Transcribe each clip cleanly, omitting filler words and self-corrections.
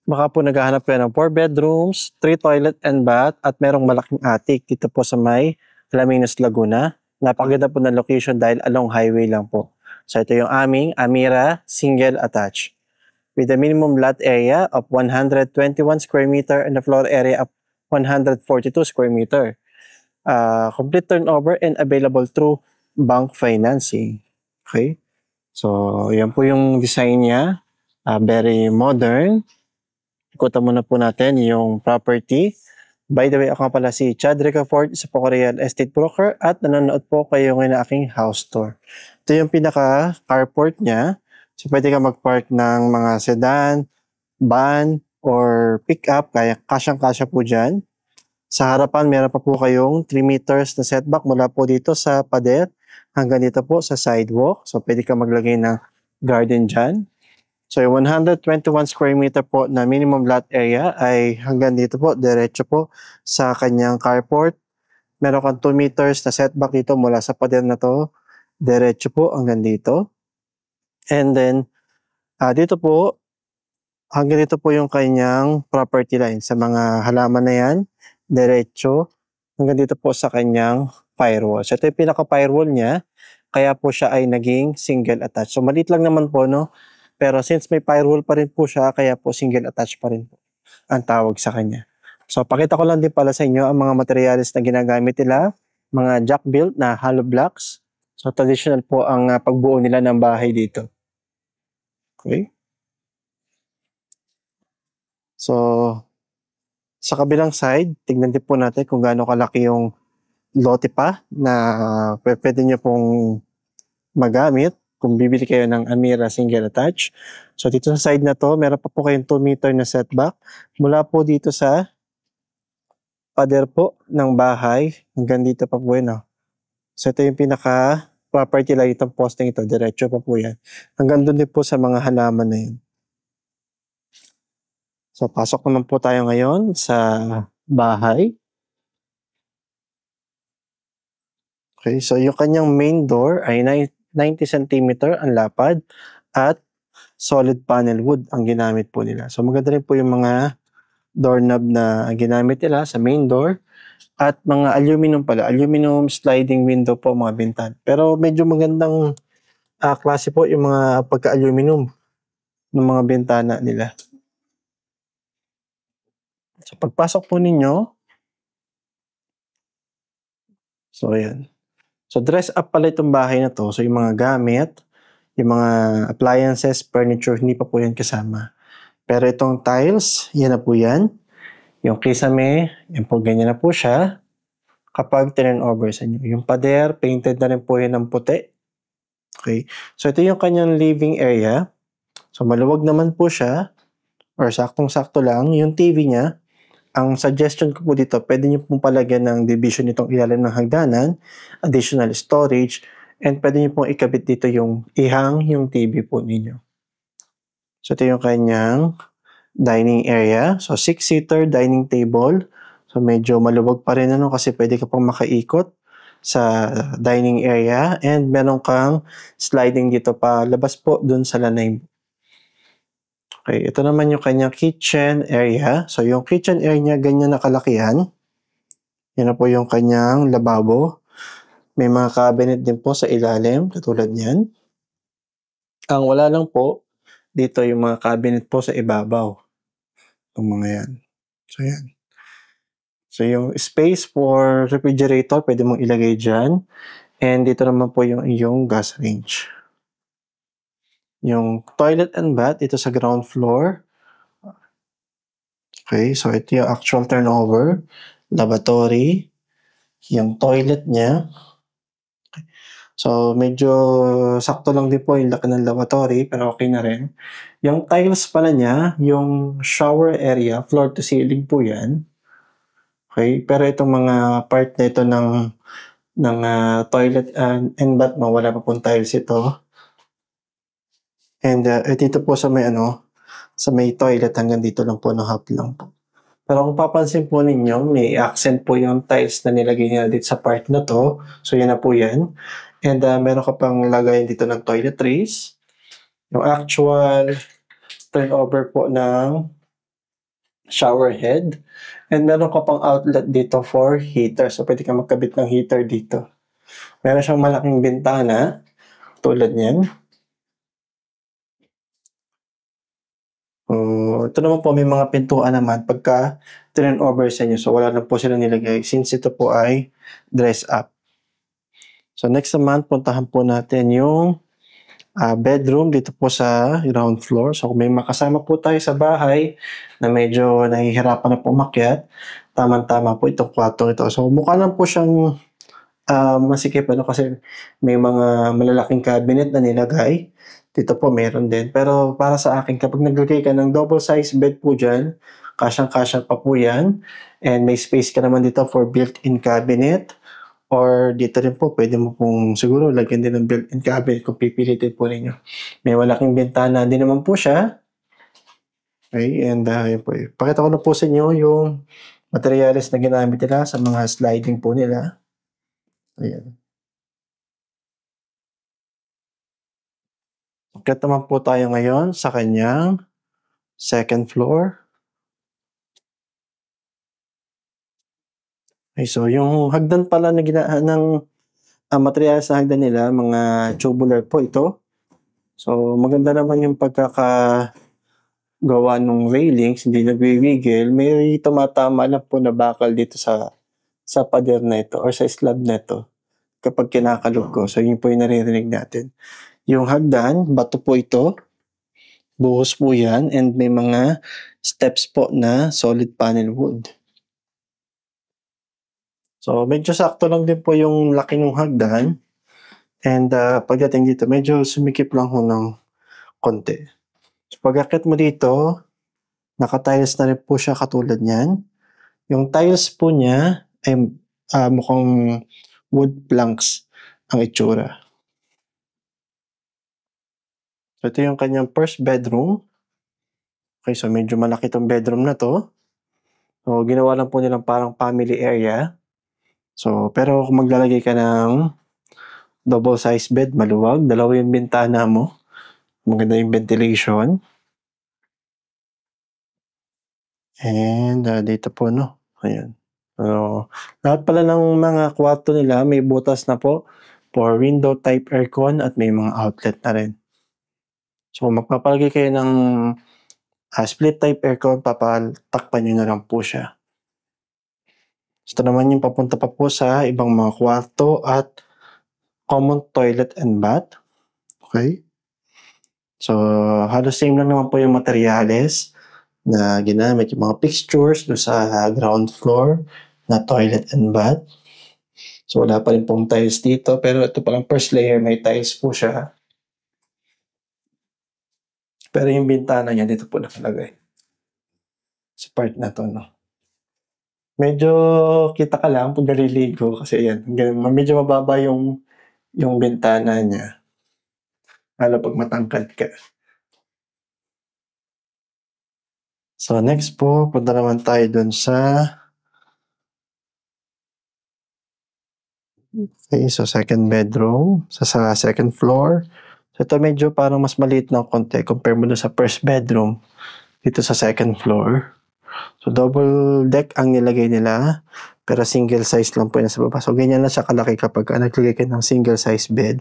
Baka po naghahanap kayo ng 4 bedrooms, 3 toilet and bath, at merong malaking attic dito po sa may Alaminos, Laguna. Napakaganda po ng location dahil along highway lang po. So ito yung aming Amira Single Attached with a minimum lot area of 121 square meter and a floor area of 142 square meter. Complete turnover and available through bank financing. Okay? So, yan po yung design niya. Very modern. Ikutan muna po natin yung property. By the way, ako nga pala si Chad Ricafort, isa po ko real estate broker at nanonood po kayo ngayon ng aking house tour. Ito yung pinaka carport niya. So, pwede ka mag-park ng mga sedan, van, or pick-up. Kaya kasyang-kasya po dyan. Sa harapan, meron pa po kayong 3 meters na setback mula po dito sa pader hanggang dito po sa sidewalk. So, pwede ka maglagay ng garden dyan. So, yung 121 square meter po na minimum lot area ay hanggang dito po, diretso po sa kanyang carport. Meron kang 2 meters na setback dito mula sa pader na to, diretso po hanggang dito. And then, dito po, hanggang dito po yung kanyang property line. Sa mga halaman na yan, diretso, hanggang dito po sa kanyang firewall. So, ito yung pinaka-firewall niya, kaya po siya ay naging single attached. So, maliit lang naman po, no? Pero since may firewall pa rin po siya, kaya po single attached pa rin po ang tawag sa kanya. So, pakita ko lang din pala sa inyo ang mga materials na ginagamit nila, mga jack built na hollow blocks. So, traditional po ang pagbuo nila ng bahay dito. Okay? So, sa kabilang side, tignan din po natin kung gaano kalaki yung lote pa na pwede nyo pong magamit kung bibili kayo ng Amira single attached. So dito sa side na to, meron pa po kayong 2 meter na setback mula po dito sa pader po ng bahay hanggang dito pa po yun. So ito yung pinaka property line itong posting ito, diretso pa po yan. Hanggang doon din po sa mga halaman na yun. So pasok naman po tayo ngayon sa bahay. Okay, so yung kanyang main door ay 90 cm ang lapad at solid panel wood ang ginamit po nila. So maganda rin po yung mga doorknob na ginamit nila sa main door at mga aluminum sliding window po mga bintan. Pero medyo magandang klase po yung mga pagka-aluminum ng mga bintana nila. So pagpasok po ninyo, so ayan. So dress up pala itong bahay na to. So yung mga gamit, yung mga appliances, furniture, hindi pa po yan kasama. Pero itong tiles, yan na po yan. Yung kisame, yan po, ganyan na po siya. Kapag turn over sa inyo. Yung pader, painted na rin po yan ng puti. Okay. So ito yung kanyang living area. So maluwag naman po siya. Or saktong-sakto lang. Yung TV niya, ang suggestion ko po dito, pwede nyo pong palagyan ng division itong ilalim ng hagdanan, additional storage, and pwede nyo pong ikabit dito yung yung TV po ninyo. So ito yung kanyang dining area. So 6-seater dining table. So medyo maluwag pa rin kasi pwede ka pang makaikot sa dining area and meron kang sliding dito pa labas po dun sa lanay. Okay, ito naman yung kanyang kitchen area. So yung kitchen area niya ganyan nakalakihan. Yan na po yung kanyang lababo. May mga cabinet din po sa ilalim katulad niyan. Ang wala lang po dito yung mga cabinet po sa ibabaw. Itong mga yan. So yan. So yung space for refrigerator pwede mong ilagay dyan. And dito naman po yung gas range. Yung toilet and bath dito sa ground floor. Okay, so ito yung actual turnover. Lavatory. Yung toilet niya. Okay. So medyo sakto lang din po yung laki ng lavatory pero okay na rin. Yung tiles pala niya, yung shower area, floor to ceiling po yan. Okay, pero itong mga part na ito ng toilet and bath mo, wala pa pong tiles ito. And dito po sa may toilet hanggang dito lang po, half lang po. Pero kung papansin po ninyo, may accent po yung tiles na nilagay nila dito sa part na to. So yan na po yan. And meron ka pang lagay dito ng toiletries. Yung actual turnover po ng shower head. And meron ka pang outlet dito for heater. So, pwede ka magkabit ng heater dito. Meron siyang malaking bintana, tulad niyan. Ito naman po, may mga pintuan naman pagka turn over sa inyo. So, wala na po sila nilagay since ito po ay dress up. So, next naman, puntahan po natin yung bedroom dito po sa ground floor. So, kung may makasama po tayo sa bahay na medyo nahihirapan na po umakyat, tama-tama po itong kwarto ito. So, mukha lang po siyang masikip kasi may mga malalaking cabinet na nilagay. Dito po meron din. Pero para sa akin, kapag naglagay ka ng double size bed po dyan, kasyang-kasya pa po yan. And may space ka naman dito for built-in cabinet. Or dito rin po, pwede mo pong siguro lagyan din ng built-in cabinet kung pipilitin po ninyo. May malaking bintana din naman po siya. Okay, and yun po. Pakita ko na po sa inyo yung materials na ginamit nila sa mga sliding po nila. Ayan. Akyat naman po tayo ngayon sa kanyang second floor. Okay, so yung hagdan pala na ng materials na hagdan nila, mga tubular po ito. So maganda naman yung pagkakagawa ng railings, hindi nagwiwigil. May tumatama lang po na bakal dito sa pader na ito or sa slab na ito kapag kinakalog ko. So yun po yung naririnig natin. Yung hagdan, bato po ito. Buhos po yan and may mga steps po na solid panel wood. So medyo sakto lang din po yung laki ng hagdan. And pagdating dito, medyo sumikip lang ho ng konti. So pag-akit mo dito, naka-tiles na rin po siya katulad niyan. Yung tiles po niya ay mukhang wood planks ang itsura. So ito yung kanyang first bedroom. Okay, so medyo malaki tong bedroom na to. So ginawa lang po nilang parang family area. So pero kung maglalagay ka ng double size bed, maluwag, dalawa yung bintana mo. Maganda yung ventilation. And dito po, no? Ayan. So, lahat pala ng mga kwarto nila may butas na po for window type aircon at may mga outlet na rin. So, magpapalagay kayo ng split type aircon, papatakpan nyo na lang po siya. Ito naman yung papunta pa po sa ibang mga kwarto at common toilet and bath. Okay? So, halos same lang naman po yung materials na ginamit, yung mga fixtures do sa ground floor na toilet and bath. So, wala pa rin pong tiles dito, pero ito palang first layer, may tiles po siya. Pero yung bintana niya, dito po nakalagay. Sa part na to, no? Medyo kita ka lang pag naliligo kasi yan, medyo mababa yung bintana niya. Lalo pag matangkad ka. So, next po, punta naman tayo dun sa okay, so second bedroom, sa second floor. So, ito medyo parang mas maliit na konti compare mo dun sa first bedroom dito sa second floor. So, double deck ang nilagay nila, pero single size lang po yan sa baba. So, ganyan lang siya kalaki kapag naglagay ka ng single size bed.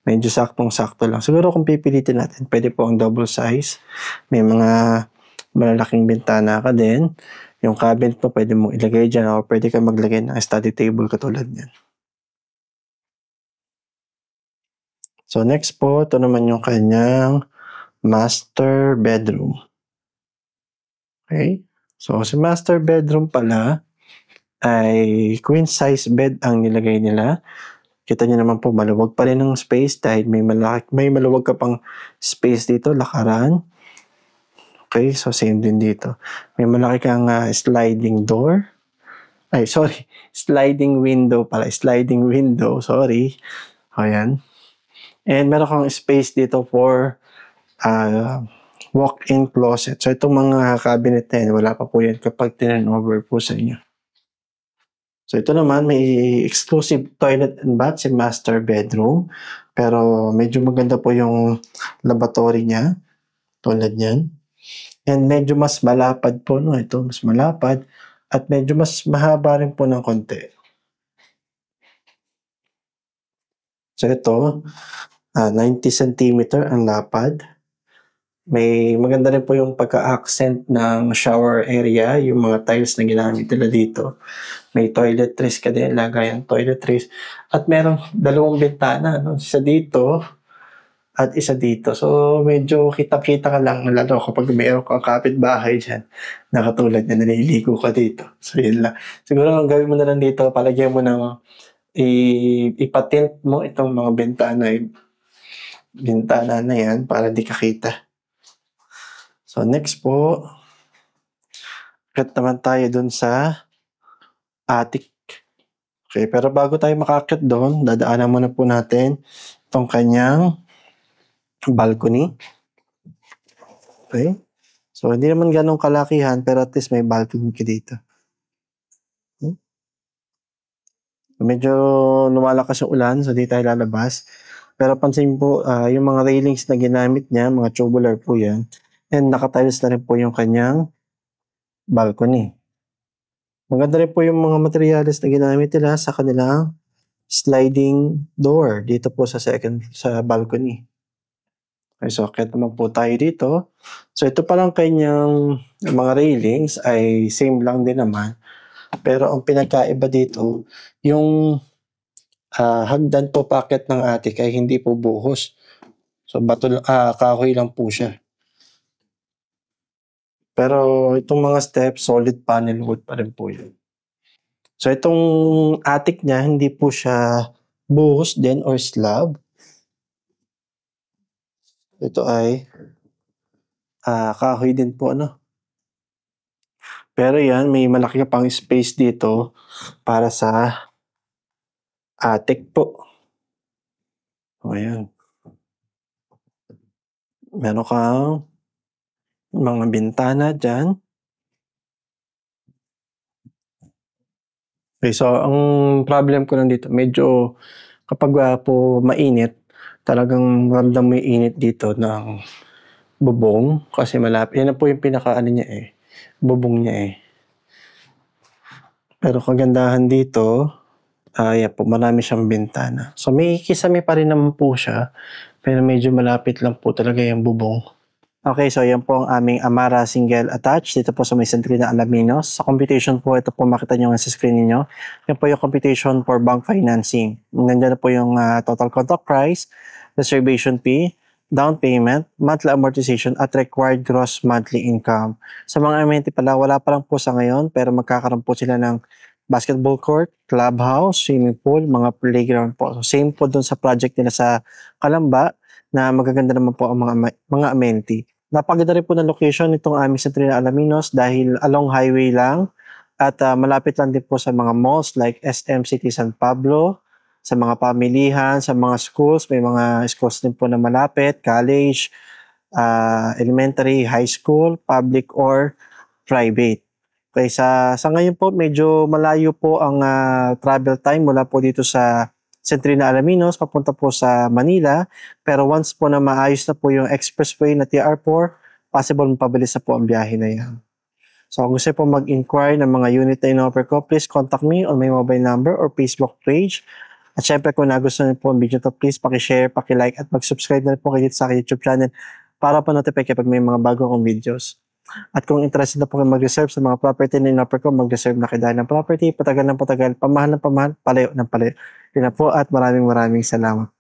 Medyo saktong-sakto lang. Siguro kung pipilitin natin, pwede po ang double size. May mga malalaking bintana ka din. Yung cabinet mo, pwede mong ilagay dyan o pwede ka maglagay ng study table katulad niyan. So, next po, ito naman yung kanyang master bedroom. Okay? So, si master bedroom pala ay queen size bed ang nilagay nila. Kita niyo naman po, maluwag pa rin ang space dahil may maluwag ka pang space dito, lakaran. Okay, so same din dito. May malaki kang sliding door. Ay, sorry. Sliding window pala. Sliding window, sorry. Ayan. And meron kang space dito for walk-in closet. So, itong mga cabinet na yan, wala pa po yan kapag turnover po sa inyo. So, ito naman, may exclusive toilet and bath si master bedroom. Pero medyo maganda po yung lavatory niya. Tulad niyan. And medyo mas malapad po 'no, ito mas malapad at medyo mas mahaba rin po ng konti. So ito, 90 centimeter ang lapad. May maganda rin po yung pagka-accent ng shower area, yung mga tiles na ginamit nila dito. May toiletries ka din, lagayan toiletries at merong dalawang bintana 'no, isa dito at isa dito. So, medyo kitang-kita ka lang lalo kapag meron kang kapitbahay diyan na katulad niyan, naliligo ka dito. So, yun lang. Siguro ang gawin mo na lang dito palagyan mo ng ipa-tilt mo itong mga bintana na yan para di ka kita. So, next po, akyat naman tayo dun sa attic. Okay, pero bago tayo makaakyat dun, dadaanan muna po natin itong kanyang balcony. Okay? So, hindi naman ganong kalakihan pero at least may balcony ka dito. Okay? Medyo lumalakas yung ulan so di tayo lalabas. Pero pansin po, yung mga railings na ginamit niya, mga tubular po yan. And nakatiles na rin po yung kanyang balcony. Maganda rin po yung mga materyales na ginamit nila sa kanilang sliding door dito po sa balcony. Okay, so akyat naman po tayo dito. So ito palang kanyang mga railings ay same lang din naman. Pero ang pinagkaiba dito, yung hagdan po paakyat ng attic ay hindi po buhos. So kahoy lang po siya. Pero itong mga steps, solid panel wood pa rin po yun. So itong attic niya, hindi po siya buhos din or slab. Ito ay kahoy din po ano. Pero yan, may malaki pang space dito para sa attic po. O ayan. Meron kang mga bintana dyan. Okay, so ang problem ko lang dito, medyo kapag po mainit, talagang ramdam mo yung init dito ng bubong kasi malapit. Yan na po yung pinaka-ano niya bubong niya Pero kagandahan dito, yan po, marami siyang bintana. So may kisame pa rin naman po siya, pero medyo malapit lang po talaga yung bubong. Okay, so yan po ang aming Amara single attached dito po sa may Centrina Alaminos. Sa computation po, ito po makita nyo sa screen niyo. Yan po yung computation for bank financing. Nandiyan na po yung total contract price, reservation fee, down payment, monthly amortization at required gross monthly income. Sa mga amenity pala, wala pa lang po sa ngayon pero magkakaroon po sila ng basketball court, clubhouse, swimming pool, mga playground po. So same po dun sa project nila sa Kalamba na magaganda naman po ang mga amenity. Napaganda rin po ng location nitong aming Centrina Alaminos dahil along highway lang at malapit lang din po sa mga malls like SM City San Pablo, sa mga pamilihan, sa mga schools. May mga schools din po na malapit, college, elementary, high school, public or private. Okay, sa ngayon po medyo malayo po ang travel time mula po dito sa Centrina Alaminos papunta po sa Manila. Pero once po na maayos na po yung expressway na TR4, possible mapabilis na po ang biyahe na yan. So kung gusto po mag-inquire ng mga unit na in-offer ko, please contact me on my mobile number or Facebook page. At syempre kung nagustuhan niyo po ang video to, please paki-share, paki-like at mag-subscribe na po kayo dito sa aking YouTube channel para po notify kapag may mga bago akong videos. At kung interested na po kayo mag-reserve sa mga property na in-offer ko, mag-reserve na kayo dahil ng property, patagal ng patagal, pamahal ng pamahal, palayo ng palayo. Yun na po at maraming salamat.